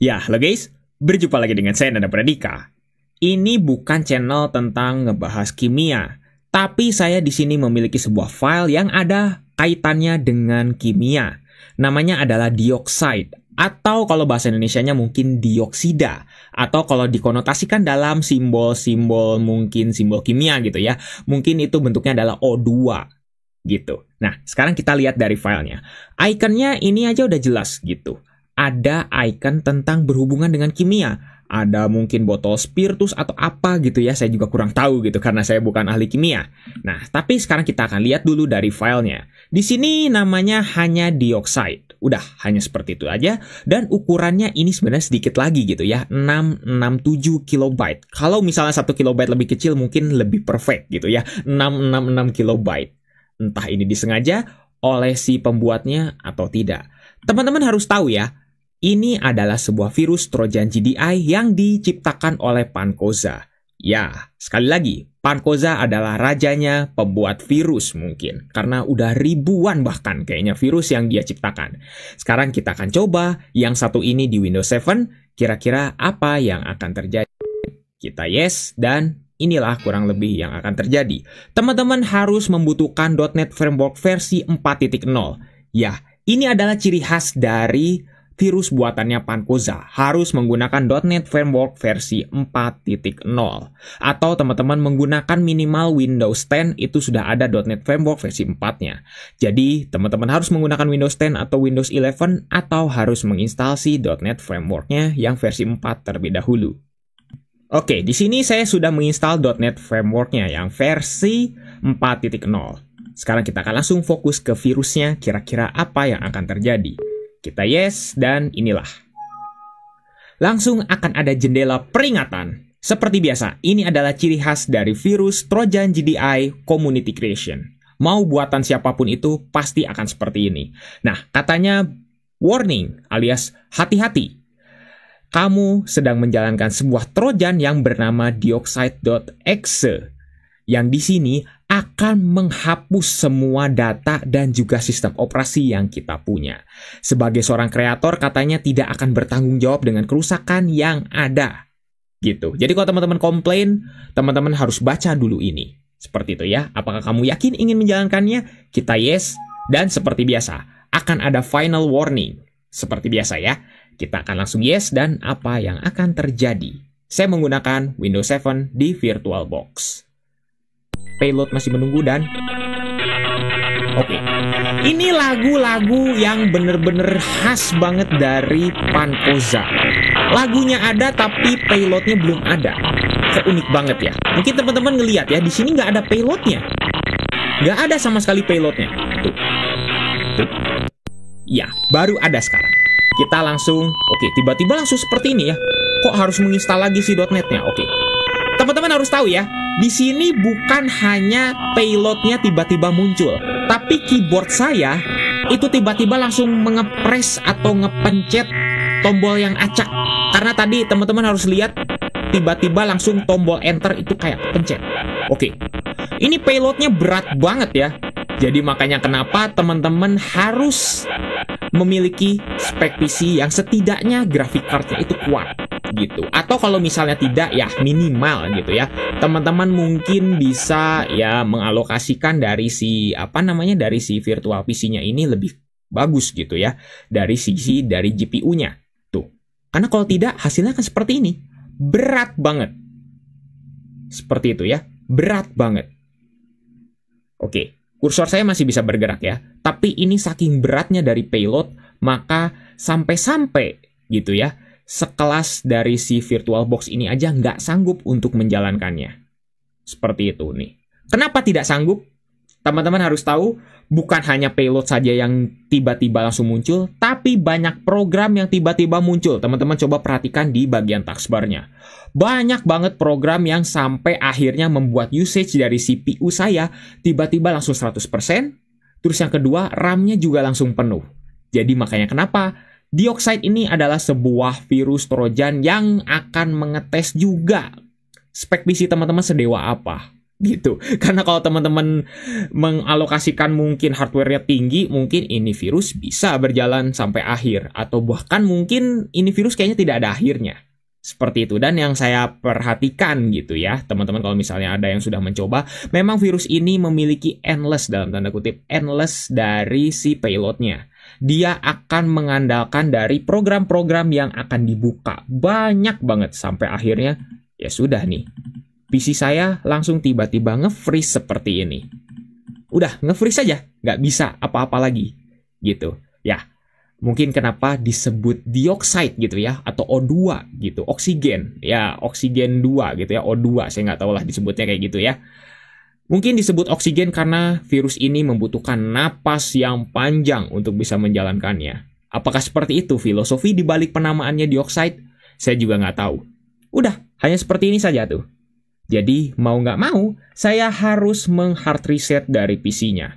Ya, halo guys. Berjumpa lagi dengan saya, Nanda Pradika. Ini bukan channel tentang ngebahas kimia, tapi saya di sini memiliki sebuah file yang ada kaitannya dengan kimia. Namanya adalah dioksida, atau kalau bahasa Indonesianya mungkin dioksida, atau kalau dikonotasikan dalam simbol-simbol mungkin simbol kimia gitu ya, mungkin itu bentuknya adalah O2 gitu. Nah, sekarang kita lihat dari filenya. Ikonnya ini aja udah jelas gitu. Ada icon tentang berhubungan dengan kimia. Ada mungkin botol spiritus atau apa gitu ya. Saya juga kurang tahu gitu karena saya bukan ahli kimia. Nah, tapi sekarang kita akan lihat dulu dari filenya. Di sini namanya hanya dioksida. Udah, hanya seperti itu aja. Dan ukurannya ini sebenarnya sedikit lagi gitu ya. 667 kilobyte. Kalau misalnya 1 kilobyte lebih kecil mungkin lebih perfect gitu ya. 666 kilobyte. Entah ini disengaja oleh si pembuatnya atau tidak. Teman-teman harus tahu ya. Ini adalah sebuah virus Trojan GDI yang diciptakan oleh Pankoza. Ya, sekali lagi, Pankoza adalah rajanya pembuat virus mungkin. Karena udah ribuan bahkan kayaknya virus yang dia ciptakan. Sekarang kita akan coba yang satu ini di Windows 7. Kira-kira apa yang akan terjadi? Kita yes, dan inilah kurang lebih yang akan terjadi. Teman-teman harus membutuhkan .NET Framework versi 4.0. Ya, ini adalah ciri khas dari virus buatannya Pankoza, harus menggunakan .NET Framework versi 4.0. Atau teman-teman menggunakan minimal Windows 10, itu sudah ada .NET Framework versi 4-nya. Jadi, teman-teman harus menggunakan Windows 10 atau Windows 11, atau harus menginstalasi .NET Framework-nya yang versi 4 terlebih dahulu. Oke, di sini saya sudah menginstal .NET Framework-nya yang versi 4.0. Sekarang kita akan langsung fokus ke virusnya, kira-kira apa yang akan terjadi. Kita yes, dan inilah. Langsung akan ada jendela peringatan. Seperti biasa, ini adalah ciri khas dari virus Trojan GDI Community Creation. Mau buatan siapapun itu, pasti akan seperti ini. Nah, katanya warning alias hati-hati. Kamu sedang menjalankan sebuah Trojan yang bernama dioxide.exe. Yang di sini akan menghapus semua data dan juga sistem operasi yang kita punya. Sebagai seorang kreator katanya tidak akan bertanggung jawab dengan kerusakan yang ada. Gitu. Jadi kalau teman-teman komplain, teman-teman harus baca dulu ini. Seperti itu ya. Apakah kamu yakin ingin menjalankannya? Kita yes. Dan seperti biasa, akan ada final warning. Seperti biasa ya. Kita akan langsung yes dan apa yang akan terjadi. Saya menggunakan Windows 7 di VirtualBox. Payload masih menunggu dan oke. Ini lagu-lagu yang bener-bener khas banget dari Pankoza. Lagunya ada tapi payloadnya belum ada. Unik banget ya. Mungkin teman-teman ngelihat ya, di sini nggak ada payloadnya. Nggak ada sama sekali payloadnya. Tuh. Tuh. Ya, baru ada sekarang. Kita langsung, oke, tiba-tiba langsung seperti ini ya. Kok harus menginstal lagi si .NET-nya? Oke. Teman-teman harus tahu ya, di sini bukan hanya payloadnya tiba-tiba muncul, tapi keyboard saya itu tiba-tiba langsung mengepres atau ngepencet tombol yang acak. Karena tadi teman-teman harus lihat, tiba-tiba langsung tombol enter itu kayak pencet. Oke, ini payloadnya berat banget ya. Jadi makanya kenapa teman-teman harus memiliki spek PC yang setidaknya grafik cardnya itu kuat gitu. Atau kalau misalnya tidak ya minimal gitu ya. Teman-teman mungkin bisa ya mengalokasikan dari si dari si virtual PC-nya ini lebih bagus gitu ya. Dari sisi dari GPU-nya. Tuh. Karena kalau tidak hasilnya akan seperti ini. Berat banget. Seperti itu ya. Berat banget. Oke. Kursor saya masih bisa bergerak ya, tapi ini saking beratnya dari payload, maka sampai-sampai gitu ya, sekelas dari si VirtualBox ini aja nggak sanggup untuk menjalankannya. Seperti itu nih. Kenapa tidak sanggup? Teman-teman harus tahu, bukan hanya payload saja yang tiba-tiba langsung muncul, tapi banyak program yang tiba-tiba muncul. Teman-teman coba perhatikan di bagian taskbar-nya. Banyak banget program yang sampai akhirnya membuat usage dari CPU saya tiba-tiba langsung 100%. Terus yang kedua, RAM-nya juga langsung penuh. Jadi makanya kenapa dioksida ini adalah sebuah virus Trojan yang akan mengetes juga spek PC teman-teman sedewa apa. gitu. Karena kalau teman-teman mengalokasikan mungkin hardware-nya tinggi, mungkin ini virus bisa berjalan sampai akhir. Atau bahkan mungkin ini virus kayaknya tidak ada akhirnya. Seperti itu. Dan yang saya perhatikan gitu ya, teman-teman kalau misalnya ada yang sudah mencoba, memang virus ini memiliki endless, dalam tanda kutip, endless dari si payloadnya. Dia akan mengandalkan dari program-program yang akan dibuka. Banyak banget sampai akhirnya, ya sudah nih. PC saya langsung tiba-tiba nge-freeze seperti ini. Udah, nge-freeze saja. Nggak bisa apa-apa lagi. Gitu. Ya, mungkin kenapa disebut dioxide gitu ya. Atau O2 gitu. Oksigen. Ya, oksigen 2 gitu ya. O2, saya nggak tahu lah disebutnya kayak gitu ya. Mungkin disebut oksigen karena virus ini membutuhkan napas yang panjang untuk bisa menjalankannya. Apakah seperti itu filosofi dibalik penamaannya dioxide? Saya juga nggak tahu. Udah, hanya seperti ini saja tuh. Jadi, mau nggak mau, saya harus meng-hard reset dari PC-nya.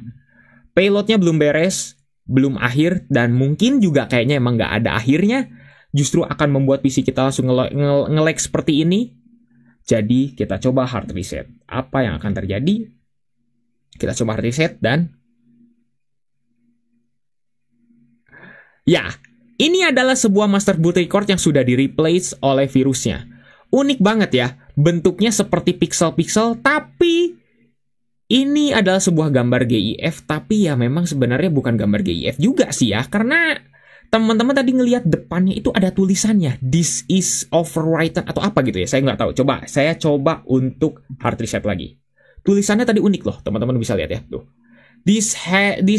Payloadnya belum beres, belum akhir, dan mungkin juga kayaknya emang nggak ada akhirnya. Justru akan membuat PC kita langsung nge-lag seperti ini. Jadi, kita coba hard reset. Apa yang akan terjadi? Kita coba hard reset dan... Ya, ini adalah sebuah master boot record yang sudah di-replace oleh virusnya. Unik banget ya. Bentuknya seperti pixel-pixel, tapi ini adalah sebuah gambar GIF, tapi ya memang sebenarnya bukan gambar GIF juga sih ya, karena teman-teman tadi ngelihat depannya itu ada tulisannya, this is overwritten atau apa gitu ya, saya nggak tahu. Saya coba untuk hard reset lagi. Tulisannya tadi unik loh, teman-teman bisa lihat ya, tuh. This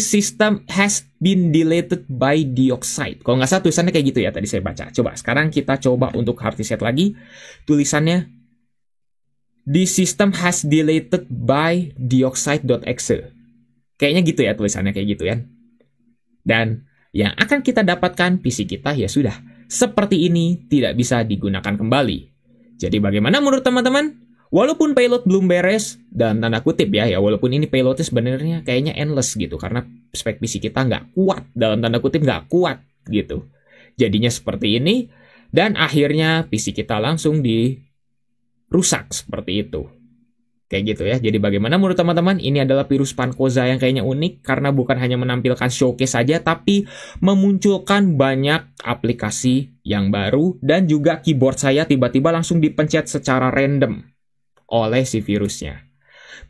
system has been deleted by dioxide. Kalau nggak salah tulisannya kayak gitu ya, tadi saya baca. Coba, sekarang kita coba untuk hard reset lagi. Tulisannya, this system has deleted by dioxide.exe. Kayaknya gitu ya tulisannya, kayak gitu ya. Dan yang akan kita dapatkan PC kita ya sudah seperti ini, tidak bisa digunakan kembali. Jadi bagaimana menurut teman-teman? Walaupun payload belum beres, dan tanda kutip ya, walaupun ini payloadnya sebenarnya kayaknya endless gitu, karena spek PC kita nggak kuat, dalam tanda kutip nggak kuat gitu. Jadinya seperti ini, dan akhirnya PC kita langsung dirusak seperti itu. Kayak gitu ya. Jadi bagaimana menurut teman-teman? Ini adalah virus Pancoza yang kayaknya unik, karena bukan hanya menampilkan showcase saja, tapi memunculkan banyak aplikasi yang baru, dan juga keyboard saya tiba-tiba langsung dipencet secara random oleh si virusnya.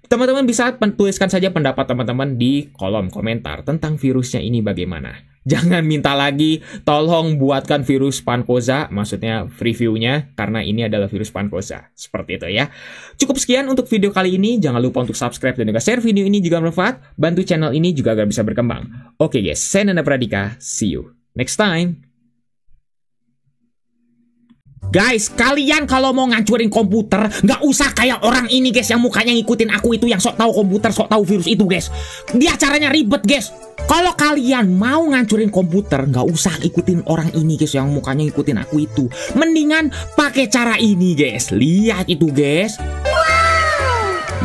Teman-teman bisa tuliskan saja pendapat teman-teman di kolom komentar tentang virusnya ini bagaimana. Jangan minta lagi, tolong buatkan virus Pancoza, maksudnya reviewnya, karena ini adalah virus Pancoza. Seperti itu ya. Cukup sekian untuk video kali ini. Jangan lupa untuk subscribe dan juga share video ini jika bermanfaat. Bantu channel ini juga agar bisa berkembang. Oke guys, saya Nanda Pradika. See you next time. Guys, kalian kalau mau ngancurin komputer, nggak usah kayak orang ini guys, yang mukanya ngikutin aku itu, yang sok tahu komputer, sok tahu virus itu guys. Dia caranya ribet guys. Kalau kalian mau ngancurin komputer, nggak usah ikutin orang ini guys, yang mukanya ngikutin aku itu. Mendingan pakai cara ini guys. Lihat itu guys.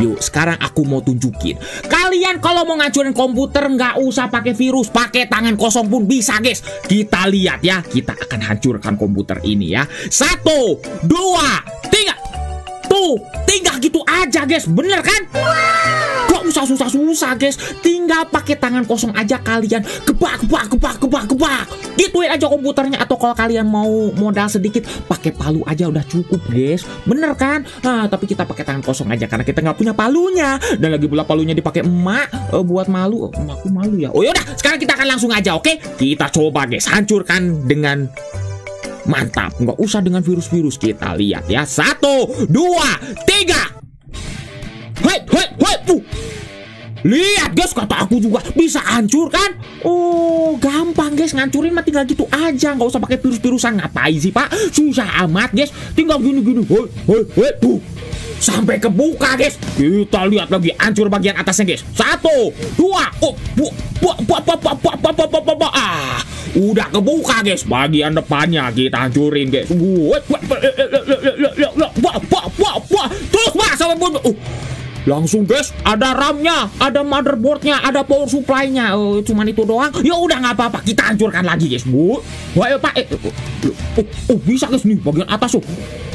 Yuk, sekarang aku mau tunjukin. Kalian kalau mau ngancurin komputer nggak usah pakai virus, pakai tangan kosong pun bisa, guys. Kita lihat ya, kita akan hancurkan komputer ini ya. 1, 2, 3. Tuh, tinggal gitu aja, guys. Bener kan? Gak usah susah-susah, guys. Tinggal pakai tangan kosong aja kalian. Gebak. Gituin aja komputernya. Atau kalau kalian mau modal sedikit, pakai palu aja udah cukup, guys. Bener kan? Nah, tapi kita pakai tangan kosong aja karena kita nggak punya palunya. Dan lagi pula palunya dipakai emak buat malu. Emakku malu ya. Oh yaudah, sekarang kita akan langsung aja, oke? Kita coba, guys. Hancurkan dengan mantap. Nggak usah dengan virus-virus. Kita lihat ya. 1, 2, 3. Hei. Lihat guys, kata aku juga bisa hancur kan? Oh, gampang guys, ngancurin mah tinggal gitu aja, nggak usah pakai virus-virusan. Ngapain sih Pak? Susah amat guys, tinggal gini. Hei, tuh. Sampai kebuka guys. Kita lihat lagi, hancur bagian atasnya guys. 1, 2, udah kebuka guys. Bagian depannya kita hancurin guys. Terus Pak, sampai bunuh. Langsung guys, ada RAM-nya, ada motherboard-nya, ada power supply-nya. Cuman itu doang. Ya udah nggak apa-apa, kita hancurkan lagi guys, Bu. Wah, Pak. Bisa guys nih bagian atas tuh.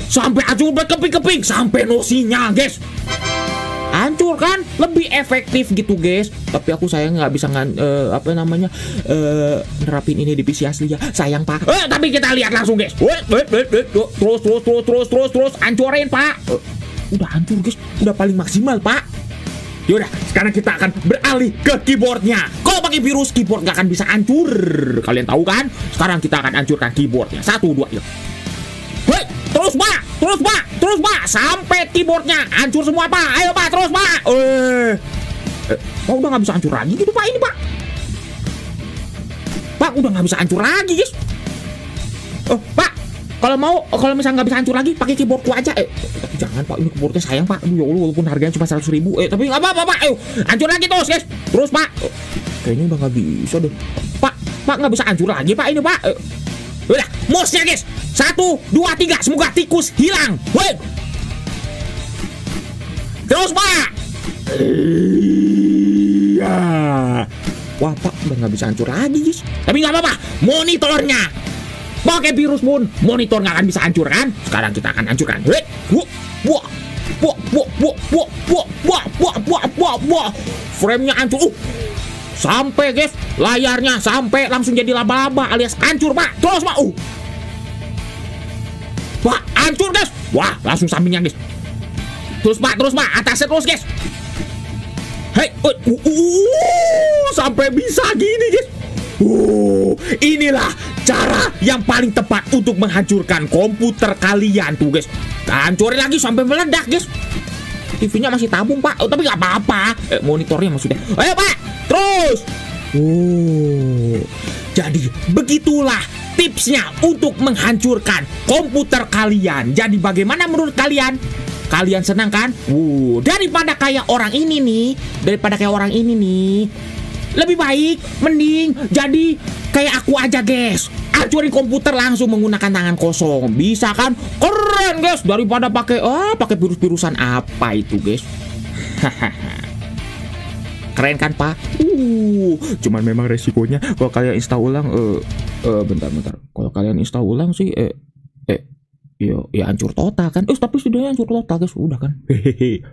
Sampai hancur berkeping-keping, sampai no sinyal guys. hancur kan, lebih efektif gitu guys. Tapi aku sayang nggak bisa nerapin ini di PC asli ya, sayang pak. Tapi kita lihat langsung guys. Terus hancurin pak. Udah hancur guys, udah paling maksimal pak. Yaudah, sekarang kita akan beralih ke keyboardnya. Kalau pakai virus, keyboard nggak akan bisa hancur. Kalian tahu kan? Sekarang kita akan hancurkan keyboardnya. 1, 2, yuk. Hei, terus pak, sampai keyboardnya hancur semua pak. Ayo pak, terus pak. Udah nggak bisa hancur lagi gitu pak ini pak. Pak, udah nggak bisa hancur lagi guys. Pak, kalau misalnya nggak bisa hancur lagi, pakai keyboardku aja. Tapi jangan pak, ini keyboardnya sayang pak. Aduh ya Allah, walaupun harganya cuma 100.000. Tapi nggak apa-apa pak. Ayo, hancur lagi terus guys. Terus pak. Kayaknya udah nggak bisa deh. Pak nggak bisa hancur lagi pak ini pak. Udah, mouse-nya guys. 1, 2, 3. Semoga tikus hilang. Woi. Terus pak. Iya. Wah pak, udah nggak bisa hancur lagi guys. Tapi nggak apa-apa. Monitornya. Pakai virus pun monitor nggak akan bisa hancur kan? Sekarang kita akan hancurkan. Frame-nya hancur. Sampai guys, layarnya sampai langsung jadi laba-laba alias hancur pak. Terus pak. Pak, hancur guys. Wah, langsung sampingnya guys. Terus pak, atasnya terus guys. Hei, sampai bisa gini guys. Inilah cara yang paling tepat untuk menghancurkan komputer kalian tuh guys. Hancurin lagi sampai meledak guys. TV-nya masih tabung pak, tapi nggak apa-apa. Monitornya maksudnya. Ayo pak, terus. Jadi begitulah tipsnya untuk menghancurkan komputer kalian. Jadi bagaimana menurut kalian? Kalian senang kan? Daripada kayak orang ini nih, lebih baik mending jadi kayak aku aja guys. Hancurin komputer langsung menggunakan tangan kosong. Bisa kan? Keren guys, daripada pakai virus-virusan apa itu guys. Keren kan pak? Cuman memang resikonya kalau kalian install ulang bentar. Kalau kalian install ulang sih ya hancur total kan. Tapi sudahnya hancur total guys, udah kan. Hehehe.